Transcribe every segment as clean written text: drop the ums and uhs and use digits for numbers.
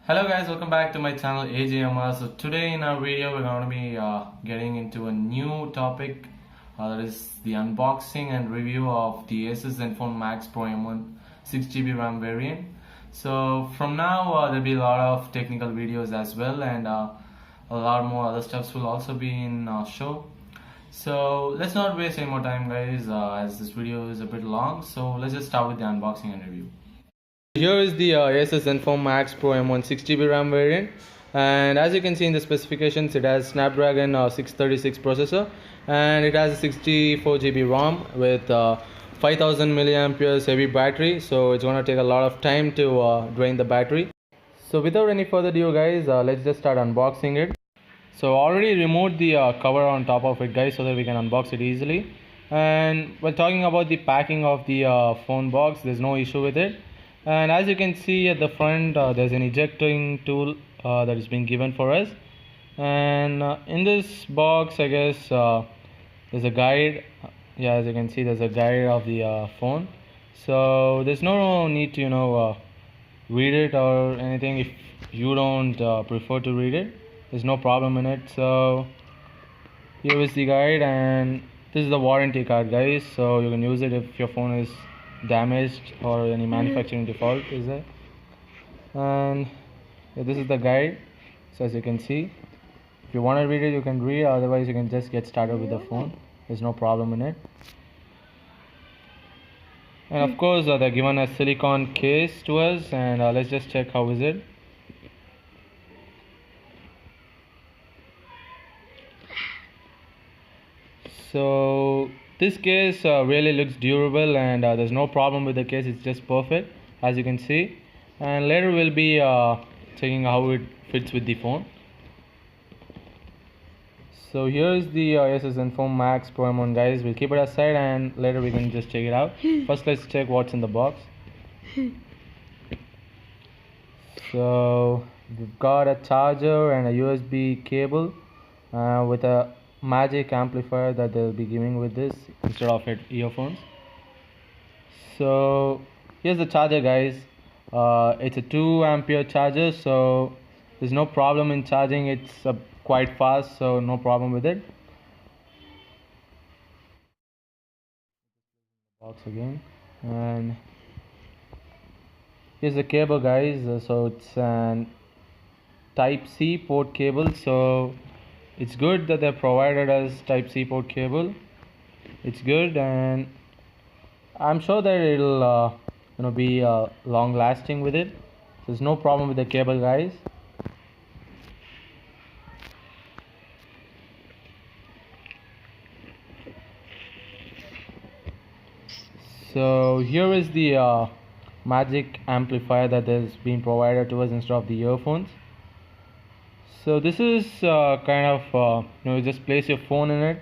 Hello guys, welcome back to my channel AGMR. So today in our video we're going to be getting into a new topic, that is the unboxing and review of the Asus Zenfone Max Pro M1 6GB RAM variant. So from now there'll be a lot of technical videos as well, and a lot more other stuffs will also be in show. So let's not waste any more time guys, as this video is a bit long. So let's just start with the unboxing and review. Here is the Asus Zenfone Max Pro M1 6GB RAM variant, and as you can see in the specifications, it has Snapdragon 636 processor, and it has a 64GB ROM with 5000 milliamperes heavy battery. So it's gonna take a lot of time to drain the battery. So without any further ado guys, let's just start unboxing it. So already removed the cover on top of it guys, so that we can unbox it easily. And while talking about the packing of the phone box, there's no issue with it. And as you can see at the front, there's an ejecting tool that is being given for us. And in this box, I guess there's a guide. Yeah, as you can see, there's a guide of the phone. So there's no need to read it or anything. If you don't prefer to read it, there's no problem in it. So here is the guide, and this is the warranty card guys, so you can use it if your phone is damaged or any manufacturing default is there. And yeah, this is the guide. So as you can see, if you want to read it you can read, otherwise you can just get started with the phone. There's no problem in it. And of course they're given a silicone case to us, and let's just check how is it. So this case really looks durable, and there's no problem with the case. It's just perfect as you can see. And later we'll be checking how it fits with the phone. So here is the Asus Zenfone Max Pro M1 guys. We'll keep it aside and later we can just check it out. First let's check what's in the box. So we've got a charger and a USB cable with a magic amplifier that they'll be giving with this instead of earphones. So here's the charger guys. It's a 2 ampere charger, so there's no problem in charging. It's quite fast, so no problem with it. Box again, and here's the cable guys. So it's an type C port cable, so it's good that they provided us type C port cable. It's good, and I'm sure that it'll be long lasting with it. There's no problem with the cable guys. So here is the magic amplifier that has been provided to us instead of the earphones. So this is kind of you just place your phone in it,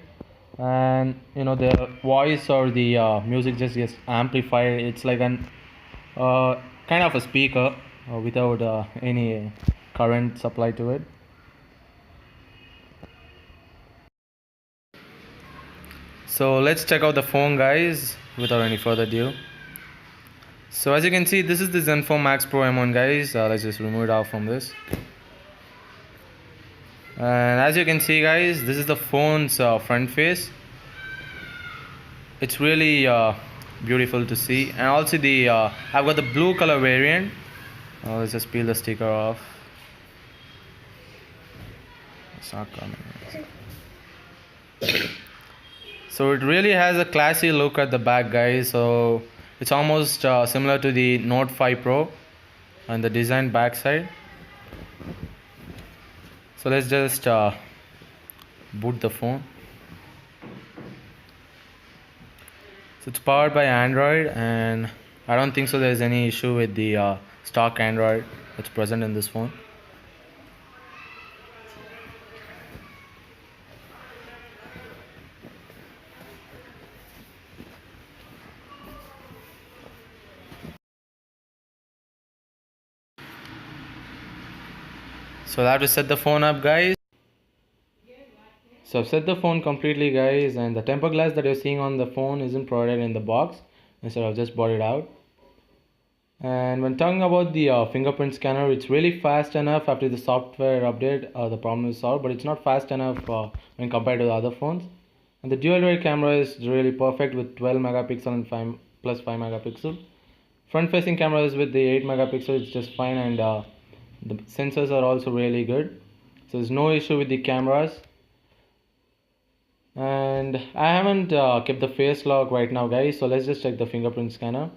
and the voice or the music just gets amplified. It's like an kind of a speaker without any current supply to it. So let's check out the phone guys without any further ado. So as you can see, this is the Zenfone Max Pro M1 guys. Let's just remove it out from this. And as you can see guys, this is the phone's front face. It's really beautiful to see. And also the I've got the blue color variant. Let's just peel the sticker off. It's not coming. So it really has a classy look at the back guys. So it's almost similar to the Note 5 Pro and the design backside. So let's just boot the phone. So it's powered by Android, and I don't think so there's any issue with the stock Android that's present in this phone. So I have to set the phone up guys. So I've set the phone completely guys, and the tempered glass that you're seeing on the phone isn't provided in the box. Instead I've just bought it out. And when talking about the fingerprint scanner, it's really fast enough after the software update. The problem is solved, but it's not fast enough when compared to the other phones. And the dual rear camera is really perfect with 12 megapixel and 5 plus 5 megapixel. Front facing camera is with the 8 megapixel, it's just fine, and the sensors are also really good. So there's no issue with the cameras. And I haven't kept the face lock right now, guys, so let's just check the fingerprint scanner.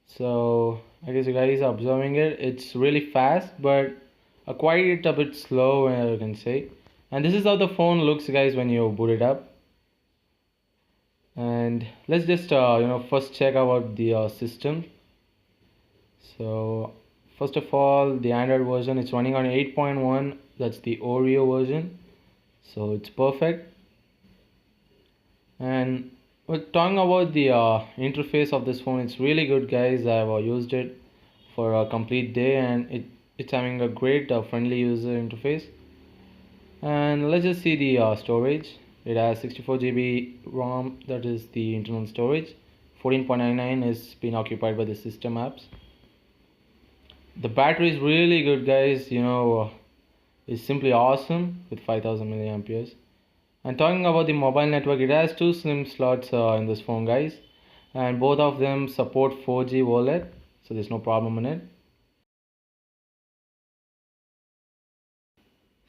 So I guess you guys are observing it. It's really fast, but quite a bit slow, you can say. And this is how the phone looks, guys, when you boot it up. And let's just first check about the system. So first of all, the Android version, it's running on 8.1. That's the Oreo version, so it's perfect. And we're talking about the interface of this phone. It's really good, guys. I've used it for a complete day, and it's having a great friendly user interface. And let's just see the storage. It has 64 GB ROM, that is the internal storage. 14.99 is being occupied by the system apps. The battery is really good, guys. It's simply awesome with 5000 milliamperes. And talking about the mobile network, it has two SIM slots in this phone, guys, and both of them support 4G OLED, so there's no problem in it.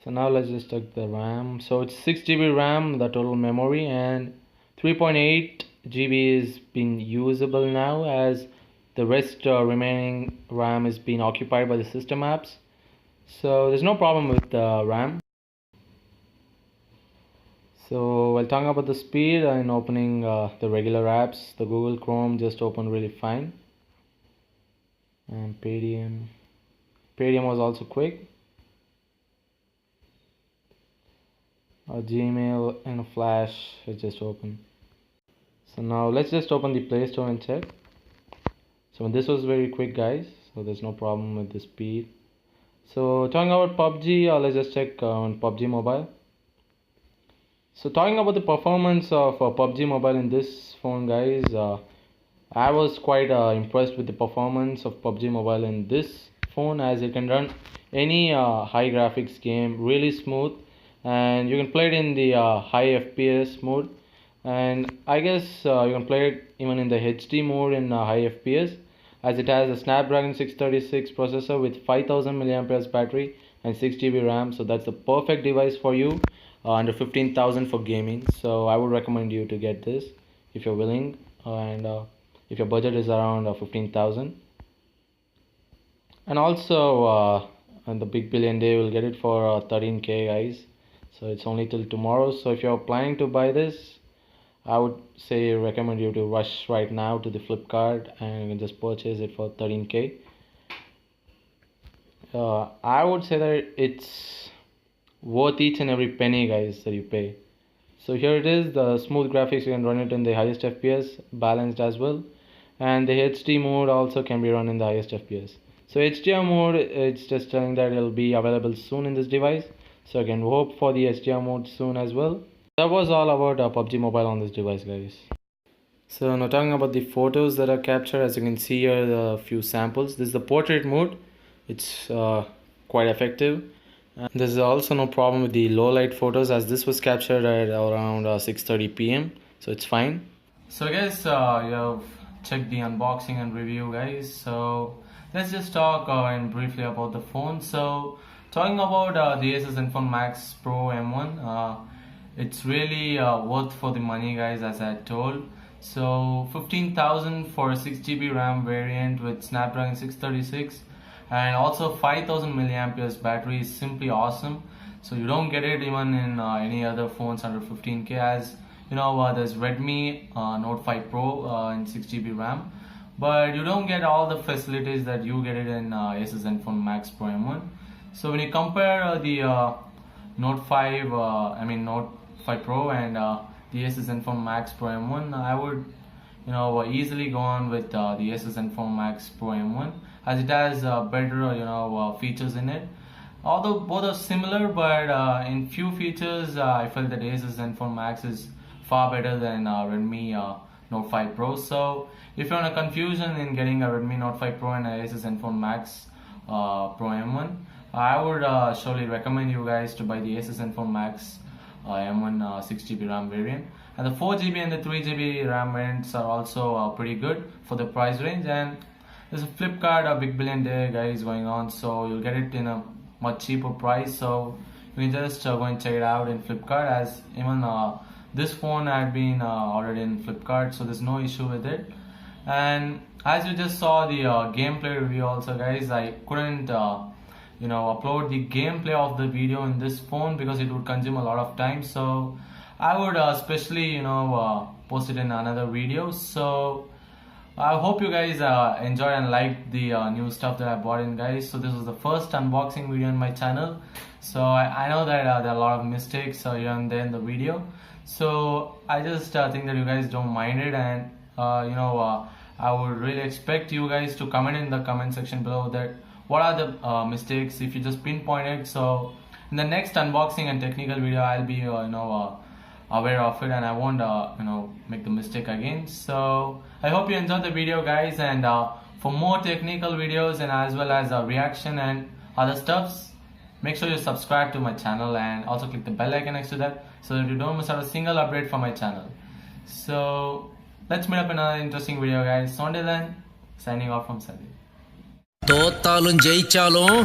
So now let's just check the RAM. So it's 6 GB RAM, the total memory, and 3.8 GB is being usable now, as the rest remaining RAM is being occupied by the system apps. So there's no problem with the RAM. So while talking about the speed and opening the regular apps, the Google Chrome just opened really fine. And Paytm was also quick. Gmail and Flash is just open. So now let's just open the Play Store and check. So this was very quick, guys, so there's no problem with the speed. So talking about PUBG, let's just check on PUBG Mobile. So talking about the performance of PUBG Mobile in this phone, guys, I was quite impressed with the performance of PUBG Mobile in this phone, as it can run any high graphics game really smooth, and you can play it in the high FPS mode, and I guess you can play it even in the HD mode in high FPS, as it has a Snapdragon 636 processor with 5000 milliamperes battery and 6 GB RAM. So that's the perfect device for you under 15,000 for gaming. So I would recommend you to get this if you're willing, and if your budget is around 15,000. And also on the big billion day, you'll get it for 13k, guys. So it's only till tomorrow. So if you're planning to buy this, I would say recommend you to rush right now to the Flipkart, and you can just purchase it for 13k. I would say that it's worth each and every penny, guys, that you pay. So here it is, the smooth graphics, you can run it in the highest FPS, balanced as well, and the HD mode also can be run in the highest FPS. So HDR mode, it's just telling that it'll be available soon in this device, so you can hope for the HDR mode soon as well. That was all about PUBG Mobile on this device, guys. So now talking about the photos that are captured, as you can see here, the few samples. This is the portrait mode. It's quite effective. And there's also no problem with the low light photos, as this was captured at around 6:30 p.m. So it's fine. So guys, you have checked the unboxing and review, guys. So let's just talk and briefly about the phone. So talking about the Asus Zenfone Max Pro M1, it's really worth for the money, guys, as I told. So 15,000 for a 6 GB RAM variant with Snapdragon 636, and also 5000 milliamperes battery is simply awesome. So you don't get it even in any other phones under 15k, as you know, there's Redmi Note 5 Pro in 6 GB RAM, but you don't get all the facilities that you get it in Asus Zenfone Max Pro M1. So when you compare the Note 5 Pro and the Asus Zenfone Max Pro M1, I would easily go on with the Asus Zenfone Max Pro M1, as it has better features in it. Although both are similar, but in few features I felt that Asus Zenfone Max is far better than Redmi Note 5 Pro. So if you're in a confusion in getting a Redmi Note 5 Pro and a Asus Zenfone Max Pro M1, I would surely recommend you guys to buy the Asus Zenfone Max M1 6GB RAM variant. And the 4GB and the 3GB RAM variants are also pretty good for the price range. And there's a Flipkart, a Big Billion Day guys going on, so you'll get it in a much cheaper price. So you can just go and check it out in Flipkart, as even this phone had been ordered in Flipkart, so there's no issue with it. And as you just saw the gameplay review also guys, I couldn't upload the gameplay of the video in this phone because it would consume a lot of time, so I would especially post it in another video. So I hope you guys enjoyed and liked the new stuff that I bought in guys. So this was the first unboxing video on my channel, so I know that there are a lot of mistakes here and there in the video, so I just think that you guys don't mind it. And I would really expect you guys to comment in the comment section below that what are the mistakes if you just pinpoint it. So in the next unboxing and technical video I'll be aware of it and I won't make the mistake again. So I hope you enjoyed the video guys, and for more technical videos and as well as reaction and other stuffs, make sure you subscribe to my channel and also click the bell icon next to that so that you don't miss out a single update from my channel. So let's meet up in another interesting video guys. So until then, signing off from Sandeep. தோத்தாலும் ஜெயிச்சாலும்